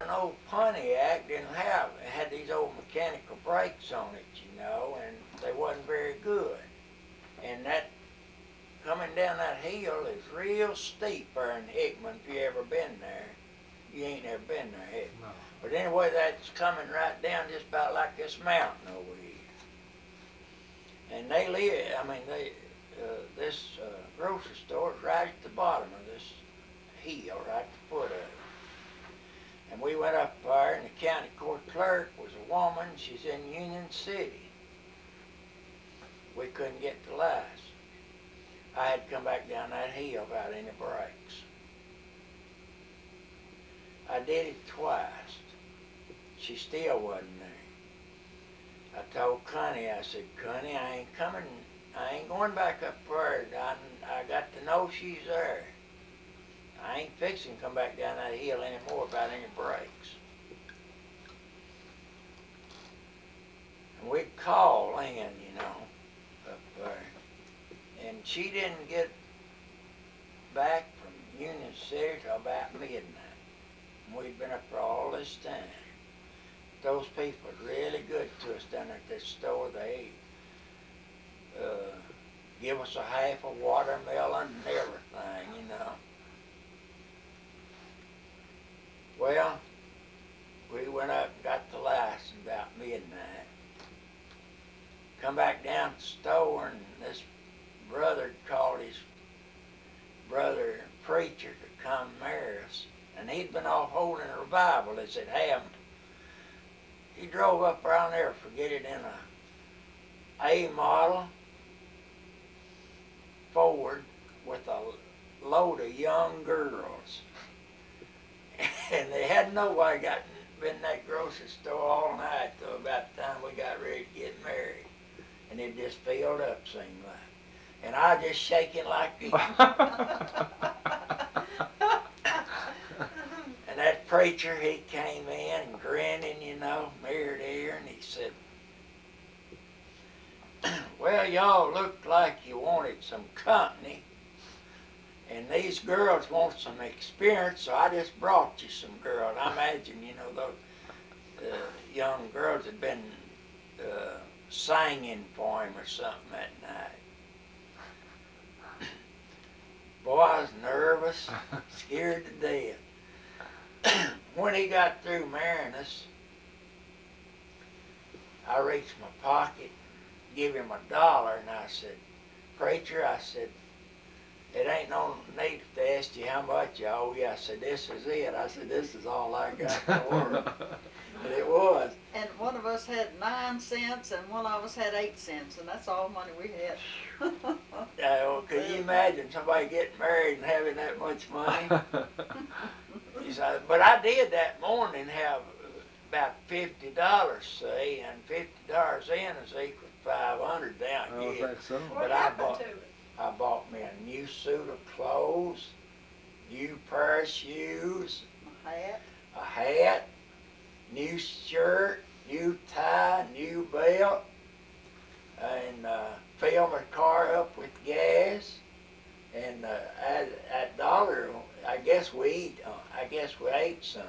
An old Pontiac didn't have, it had these old mechanical brakes on it, you know, and they wasn't very good. And that, coming down that hill is real steep there in Hickman, if you ever been there. You ain't never been there, have you? No. But anyway, that's coming right down just about like this mountain over here. And they live, I mean, this grocery store is right at the bottom of this hill, right at the foot of it. And we went up there, and the county court clerk was a woman. She's in Union City. We couldn't get the lights. I had to come back down that hill without any brakes. I did it twice. She still wasn't there. I told Connie, I said, Connie, I ain't going back up there. I got to know she's there. I ain't fixing to come back down that hill anymore without any brakes. And we'd call in, you know, up there. And she didn't get back from Union City till about midnight. And we'd been up there all this time. Those people are really good to us down at this store. They give us a half a watermelon and everything, you know. Well, we went up and got the lights about midnight. Come back down to the store, and this brother called his brother preacher to come marry us. And he'd been off holding a revival. They said, have him. He drove up there, I'll never forget it, in a model Ford with a load of young girls. And they hadn't nobody been in that grocery store all night till about the time we got ready to get married. And it just filled up, seemed like. And I was just shaking like this. And that preacher, he came in and grinning, you know, ear to ear, and he said, well, y'all looked like you wanted some company. And these girls want some experience, so I just brought you some girls. I imagine, you know, those young girls had been singing for him or something that night. Boy, I was nervous, scared to death. When he got through marrying us, I reached my pocket, give him $1, and I said, preacher, I said, it ain't no need to ask you how much I owe you. I said, this is it. I said, this is all I got in the world. And it was. And one of us had 9 cents and one of us had 8 cents, and that's all money we had. Well, could you imagine somebody getting married and having that much money? But I did that morning have about $50, say, and $50 in is equal to 500 down here. So. But I bought me a new suit of clothes, new pair of shoes, a hat, new shirt, new tie, new belt, and filled my car up with gas. And that $1, I guess we ate some,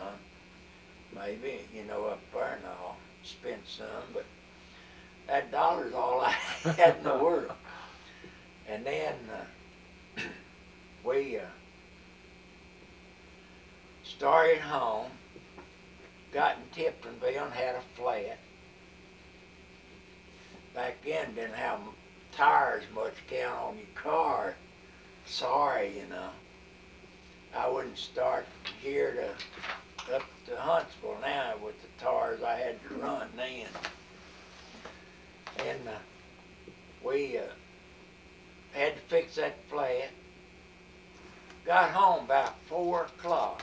maybe, you know, up there and all, spent some, but that $1's all I had in the world. And then we started home, got in Tiptonville and had a flat. Back then, didn't have tires much count on your car. Sorry, you know. I wouldn't start from here to up to Huntsville now with the tires I had to run then. And we had to fix that flat. Got home about 4 o'clock.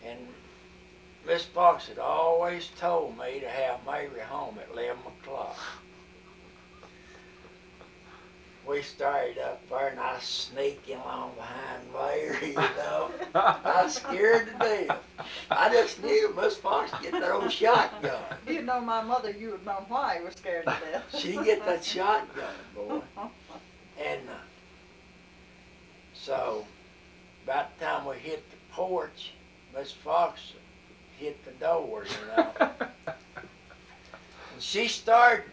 And Miss Fox had always told me to have Mary home at 11 o'clock. We started up there, and I was sneaking along behind Mary, you know. I was scared to death. I just knew Miss Fox would get that old shotgun. If you know my mother, you would know why you were scared to death. She'd get that shotgun, boy. And so, about the time we hit the porch, Miss Fox hit the door, you know. And she started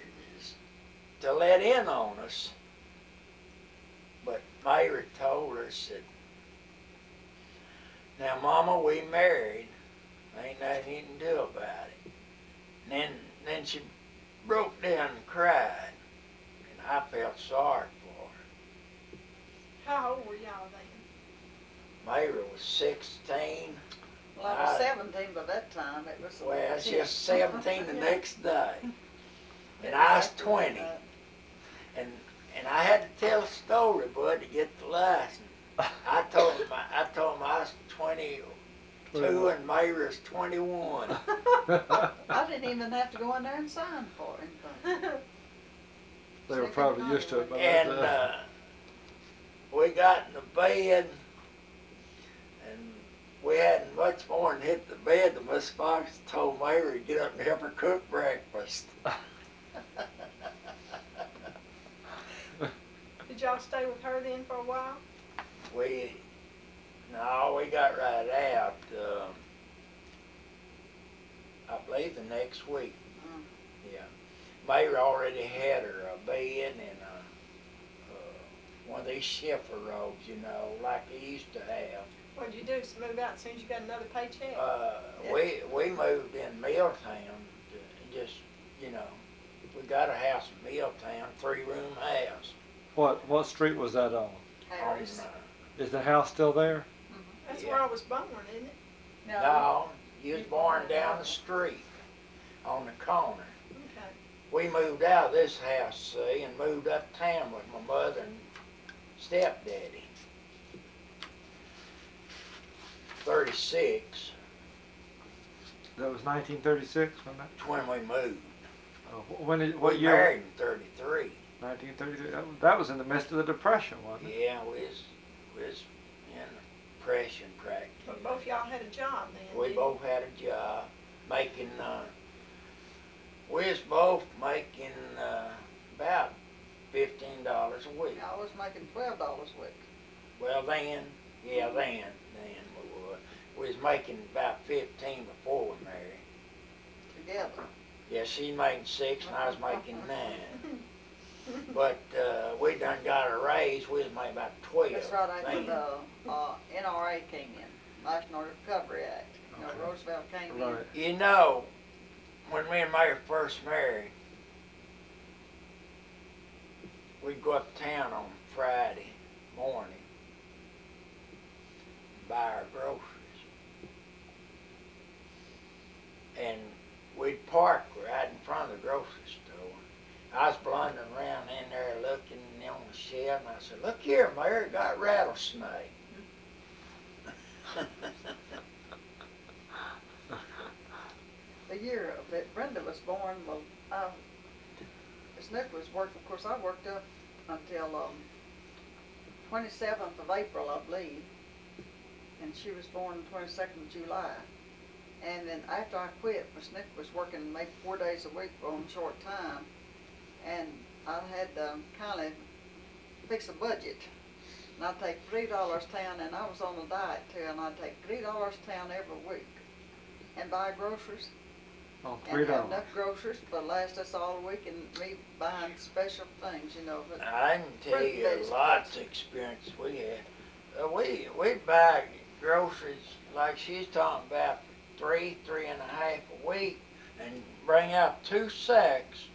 to let in on us. But Myra told her, said, now, Mama, we married. Ain't nothing you can do about it. And then she broke down and cried. And I felt sorry for her. How old were y'all then? Myra was 16. Well, I was 17 by that time. It was. Well, she was 17 the next day. And I was 20. And I had to tell a story, bud, to get the license. I told him I was 22 and Myra's 21. I didn't even have to go in there and sign for anything. They were probably used to it by that And time. we got in the bed, and we hadn't much more than hit the bed. The Miss Fox told Myra to get up and help her cook breakfast. Did y'all stay with her then for a while? We got right out, I believe the next week. Yeah. Myra already had her bed and one of these shiffer robes, you know, like they used to have. What'd you do? Just move out as soon as you got another paycheck? We moved in Milltown, just, you know, we got a house in Milltown, 3-room house. What street was that on? Harris. Is the house still there? That's where I was born, isn't it? No, you was born down the street on the corner. Okay. We moved out of this house, see, and moved uptown with my mother and stepdaddy. 36. That was 1936, wasn't it? That's when we moved. What we year? married in 33. 1933. That was in the midst of the Depression, wasn't it? Yeah, we was in depression practically. But both y'all had a job then, We didn't both had a job making, we was both making about $15 a week. I was making $12 a week. Well, then we were. We was making about 15 before we married. Together. Yeah, she making 6 and I was making 9. But we done got a raise. We was making about 12. That's right after then. the NRA came in, National Recovery Act. You know, Okay. Roosevelt came Right. You know, when me and Mary first married, we'd go uptown on Friday morning and buy our groceries. And we'd park right in front of the grocery store. I was blundering around in there looking on the shelf, and I said, look here, Mary, got rattlesnake. The year that Brenda was born, well, as Nick was working, of course, I worked up until 27th of April, I believe, and she was born 22nd of July. And then after I quit, Miss Nick was working maybe 4 days a week on short time, and I had to kind of fix a budget. And I'd take $3 town, and I was on a diet too, and I'd take $3 town every week and buy groceries. On And have $3. enough groceries to last us all week, and me buying special things, you know. But I can tell fruit you vegetables. lots of experience we had. We'd buy groceries like she's talking about for 3.5 a week, and bring out 2 sacks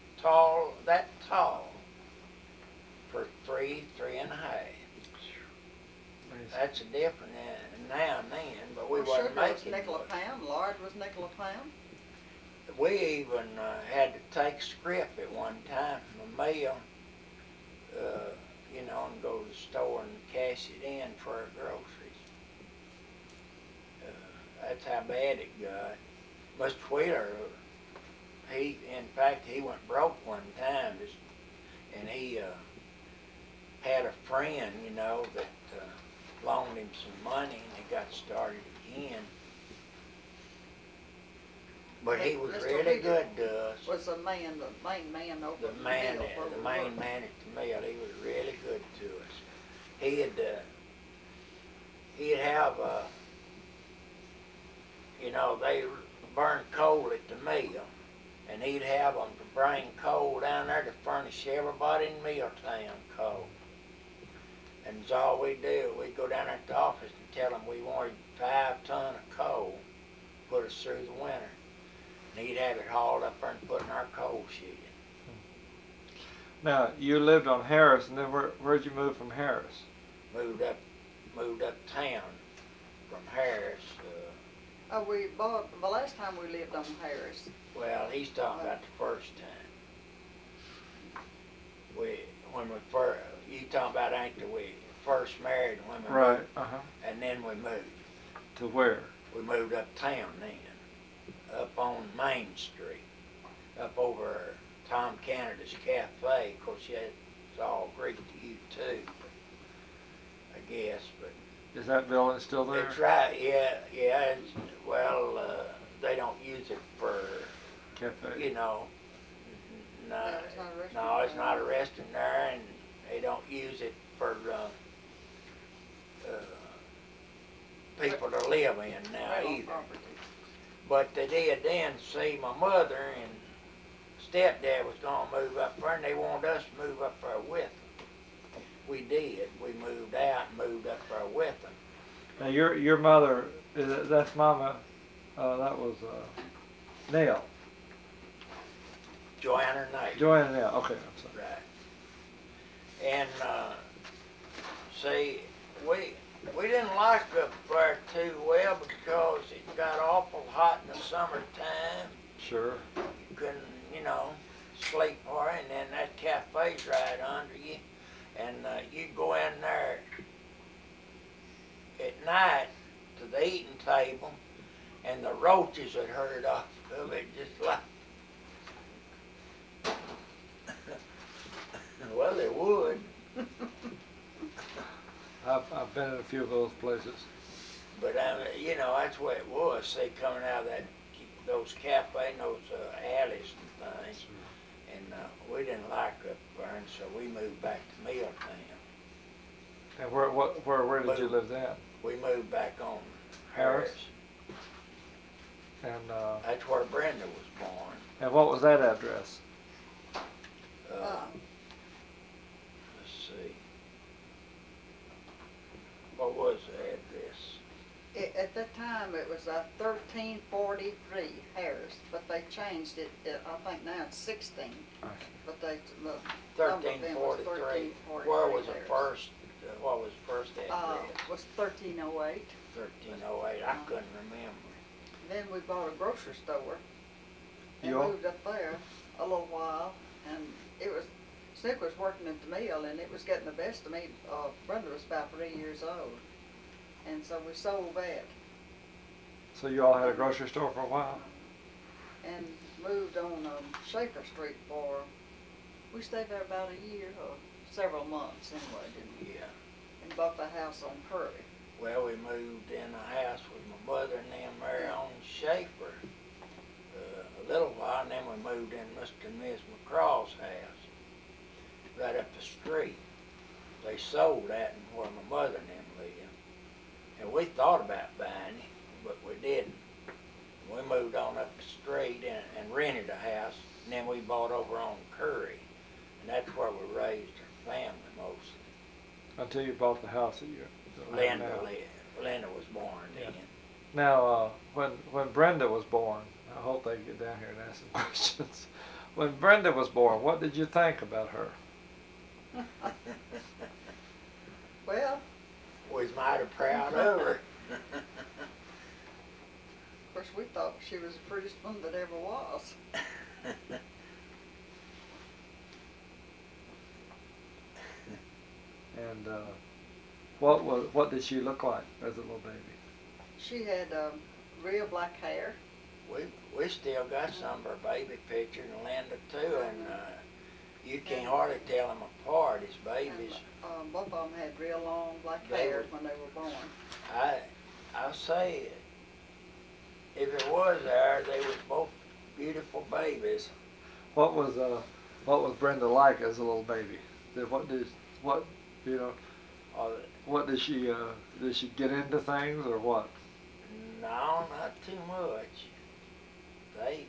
that tall for 3.5. That's a different now and then, but we wasn't sugar was making nickel a much. pound, lard was nickel a pound. We even had to take scrip at one time from the mail, you know, and go to the store and cash it in for our groceries. That's how bad it got. Mr. Wheeler, in fact, he went broke one time, and he had a friend, you know, that loaned him some money, and he got started again. But he was Mr. really Wheeler good to us. Was the main man over The at the man, mill where the we main worked. man at the mill, he was really good to us. He'd have you know, they burn coal at the mill, and he'd have them to bring coal down there to furnish everybody in Milltown coal. And that's all we do. We'd go down there at the office and tell them we wanted 5 tons of coal, put us through the winter. And he'd have it hauled up there and put in our coal shed. Now, you lived on Harris, and then where'd you move from Harris? Moved up town from Harris. We bought, the last time we lived on Harris. Well, he's talking about the first time. You talking about after we first married and when we Right, moved, uh-huh. and then we moved. To where? We moved uptown then, up on Main Street, up over Tom Canada's Cafe. Of course, it's all Greek to you too, but I guess. But Is that building still there? it's right, yeah. They don't use it for, Cafe. you know, no, Yeah, it's not a restaurant no, it's there. not a restaurant there, and they don't use it for people to live in now Rental either. property. But they did then see my mother and stepdad was gonna move up there, and they wanted us to move up there with them. We did. We moved out and moved up there with them. Now, your mother, that's Mama, that was Nell. Joanna Knight. Joanna Nell, okay, I'm sorry. Right. And see, we didn't like up there too well because it got awful hot in the summertime. Sure. You couldn't, you know, sleep for it, and then that cafe's right under you. And you'd go in there at night to the eating table, and the roaches had herd off of it just like, well, they would. I've been in a few of those places. But I mean, you know, that's what it was. See, coming out of those cafes and those alleys and things, and we didn't like up there, and so we moved back to Milltown. And where did you live then? We moved back on Harris? Harris. And That's where Brenda was born. and what was that address? Let's see. What was the address? At that time, it was 1343 Harris, but they changed it. I think now it's 16. But the number then was 1343. 1343 Where was the Harris. first? What was the first address? Was 1308. 1308. I couldn't remember. Then we bought a grocery store and You all- moved up there a little while, and Snick was working at the mill, and it was getting the best of me. Brenda was about 3 years old, and so we sold that So you all had a grocery store for a while? and moved on Schaefer Street we stayed there about a year or several months anyway, didn't we? Yeah. And bought the house on Prairie. Well, we moved in a house with my mother and them there on Schaefer a little while, and then we moved in Mr. and Ms. McCraw's house right up the street. They sold that and where my mother and them lived. And we thought about buying it, but we didn't. We moved on up the street and rented a house, and then we bought over on Curry. And that's where we raised our family mostly. Until you bought the house that you live now. Linda was born Yeah. then. Now, when Brenda was born, I hope they get down here and ask some questions. When Brenda was born, what did you think about her? Well, We was mighty proud of her. of course, we thought she was the prettiest one that ever was. And what did she look like as a little baby? She had real black hair. We still got some of her baby pictures and Linda too, and you can't hardly tell them apart as babies. And, both of them had real long black They hair were- when they were born. I'll say, if it was there, they was both beautiful babies. What was Brenda like as a little baby? What did she get into things or what? No, not too much. They,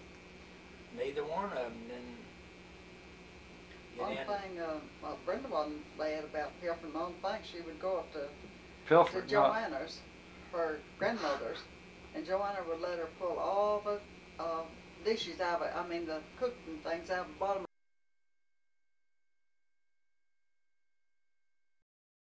neither one of them didn't One get in. thing, well, Brenda wasn't bad about pilfering. One thing, she would go up to Pilfered, not, Joanna's, her grandmother's, and Joanna would let her pull all the dishes out of it, I mean the cooking things out of the bottom